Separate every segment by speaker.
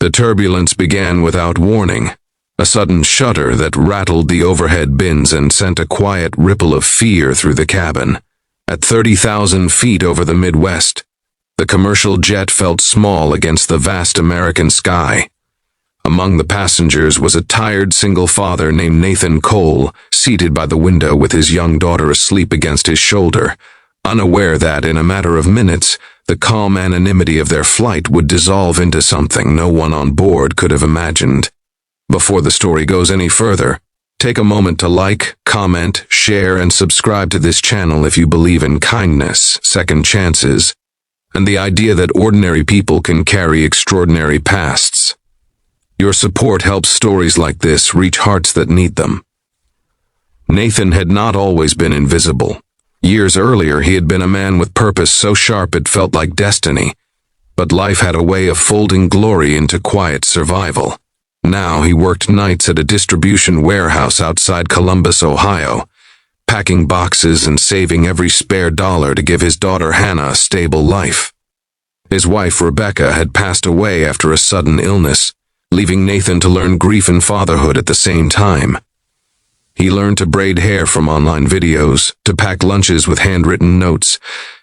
Speaker 1: The turbulence began without warning, a sudden shudder that rattled the overhead bins and sent a quiet ripple of fear through the cabin. At 30,000 feet over the Midwest, the commercial jet felt small against the vast American sky. Among the passengers was a tired single father named Nathan Cole, seated by the window with his young daughter asleep against his shoulder, unaware that, in a matter of minutes, the calm anonymity of their flight would dissolve into something no one on board could have imagined. Before the story goes any further, take a moment to like, comment, share, and subscribe to this channel if you believe in kindness, second chances, and the idea that ordinary people can carry extraordinary pasts. Your support helps stories like this reach hearts that need them. Nathan had not always been invisible. Years earlier, he had been a man with purpose so sharp it felt like destiny, but life had a way of folding glory into quiet survival. Now he worked nights at a distribution warehouse outside Columbus, Ohio, packing boxes and saving every spare dollar to give his daughter Hannah a stable life. His wife Rebecca had passed away after a sudden illness, leaving Nathan to learn grief and fatherhood at the same time. He learned to braid hair from online videos, to pack lunches with handwritten notes,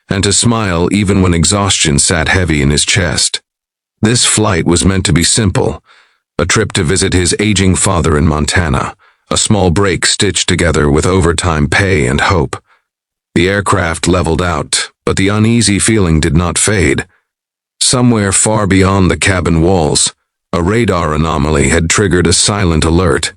Speaker 1: and to smile even when exhaustion sat heavy in his chest. This flight was meant to be simple, a trip to visit his aging father in Montana, a small break stitched together with overtime pay and hope. The aircraft leveled out, but the uneasy feeling did not fade. Somewhere far beyond the cabin walls, a radar anomaly had triggered a silent alert.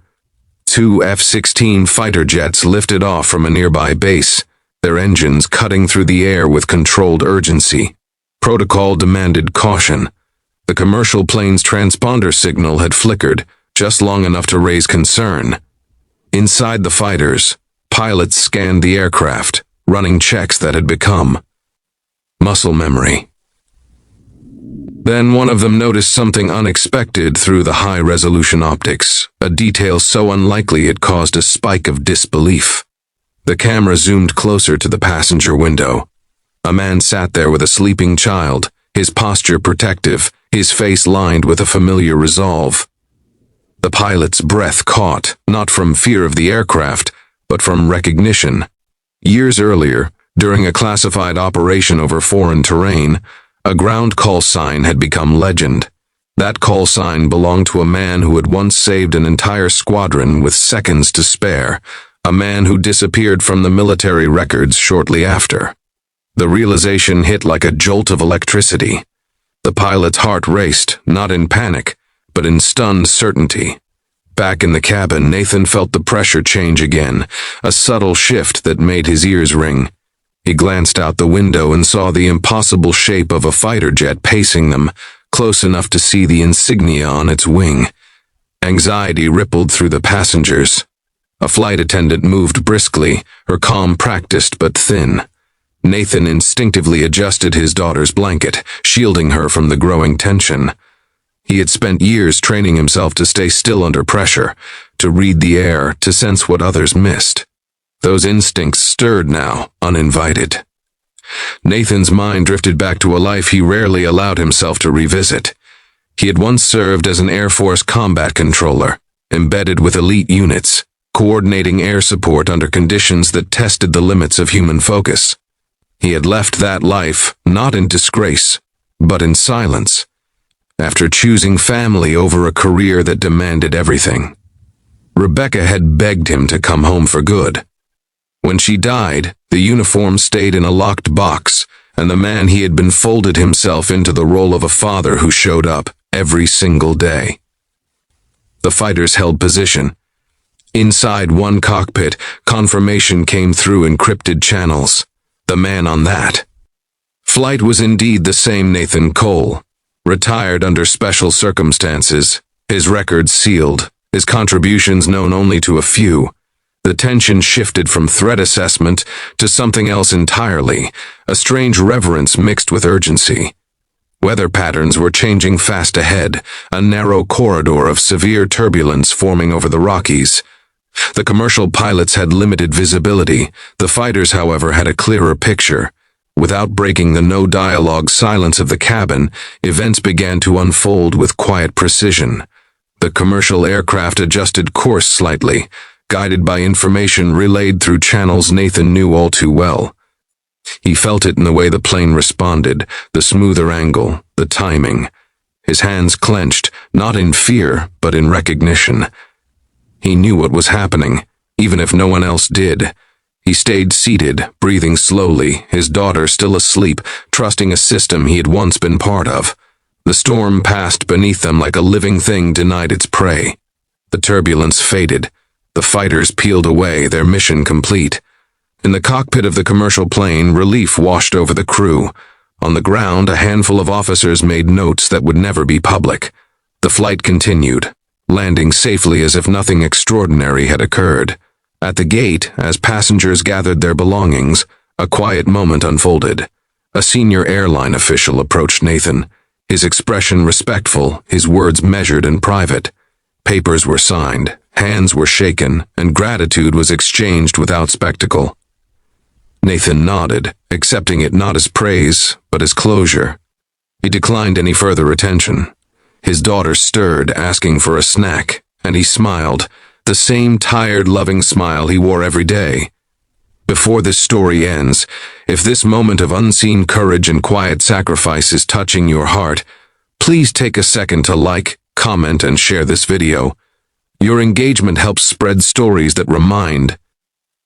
Speaker 1: 2 F-16 fighter jets lifted off from a nearby base, their engines cutting through the air with controlled urgency. Protocol demanded caution. The commercial plane's transponder signal had flickered, just long enough to raise concern. Inside the fighters, pilots scanned the aircraft, running checks that had become muscle memory. Then one of them noticed something unexpected through the high-resolution optics, a detail so unlikely it caused a spike of disbelief. The camera zoomed closer to the passenger window. A man sat there with a sleeping child, his posture protective, his face lined with a familiar resolve. The pilot's breath caught, not from fear of the aircraft, but from recognition. Years earlier, during a classified operation over foreign terrain, a ground call sign had become legend. That call sign belonged to a man who had once saved an entire squadron with seconds to spare, a man who disappeared from the military records shortly after. The realization hit like a jolt of electricity. The pilot's heart raced, not in panic, but in stunned certainty. Back in the cabin, Nathan felt the pressure change again, a subtle shift that made his ears ring. He glanced out the window and saw the impossible shape of a fighter jet pacing them, close enough to see the insignia on its wing. Anxiety rippled through the passengers. A flight attendant moved briskly, her calm practiced but thin. Nathan instinctively adjusted his daughter's blanket, shielding her from the growing tension. He had spent years training himself to stay still under pressure, to read the air, to sense what others missed. Those instincts stirred now, uninvited. Nathan's mind drifted back to a life he rarely allowed himself to revisit. He had once served as an Air Force combat controller, embedded with elite units, coordinating air support under conditions that tested the limits of human focus. He had left that life, not in disgrace, but in silence, after choosing family over a career that demanded everything. Rebecca had begged him to come home for good. When she died, the uniform stayed in a locked box, and the man he had been folded himself into the role of a father who showed up every single day. The fighters held position. Inside one cockpit, confirmation came through encrypted channels. The man on that flight was indeed the same Nathan Cole, retired under special circumstances, his records sealed, his contributions known only to a few. The tension shifted from threat assessment to something else entirely, a strange reverence mixed with urgency. Weather patterns were changing fast ahead, a narrow corridor of severe turbulence forming over the Rockies. The commercial pilots had limited visibility. The fighters, however, had a clearer picture. Without breaking the no-dialogue silence of the cabin, events began to unfold with quiet precision. The commercial aircraft adjusted course slightly, guided by information relayed through channels Nathan knew all too well. He felt it in the way the plane responded, the smoother angle, the timing. His hands clenched, not in fear, but in recognition. He knew what was happening, even if no one else did. He stayed seated, breathing slowly, his daughter still asleep, trusting a system he had once been part of. The storm passed beneath them like a living thing denied its prey. The turbulence faded. The fighters peeled away, their mission complete. In the cockpit of the commercial plane, relief washed over the crew. On the ground, a handful of officers made notes that would never be public. The flight continued, landing safely as if nothing extraordinary had occurred. At the gate, as passengers gathered their belongings, a quiet moment unfolded. A senior airline official approached Nathan, his expression respectful, his words measured and private. Papers were signed, hands were shaken, and gratitude was exchanged without spectacle. Nathan nodded, accepting it not as praise, but as closure. He declined any further attention. His daughter stirred, asking for a snack, and he smiled, the same tired, loving smile he wore every day. Before this story ends, if this moment of unseen courage and quiet sacrifice is touching your heart, please take a second to like, comment, and share this video. Your engagement helps spread stories that remind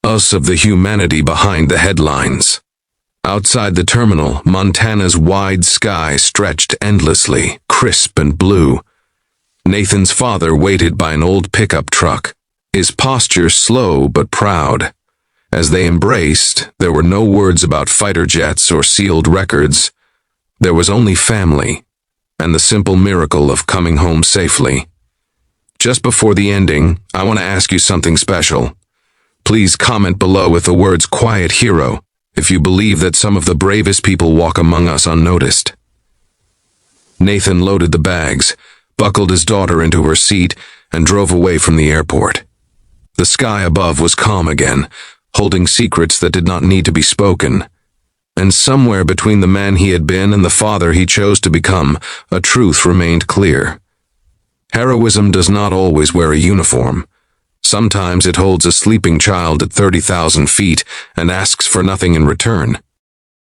Speaker 1: us of the humanity behind the headlines. Outside the terminal, Montana's wide sky stretched endlessly, crisp and blue. Nathan's father waited by an old pickup truck, his posture slow but proud. As they embraced, there were no words about fighter jets or sealed records. There was only family, and the simple miracle of coming home safely. Just before the ending, I want to ask you something special. Please comment below with the words "Quiet Hero" if you believe that some of the bravest people walk among us unnoticed. Nathan loaded the bags, buckled his daughter into her seat, and drove away from the airport. The sky above was calm again, holding secrets that did not need to be spoken. And somewhere between the man he had been and the father he chose to become, a truth remained clear. Heroism does not always wear a uniform. Sometimes it holds a sleeping child at 30,000 feet and asks for nothing in return.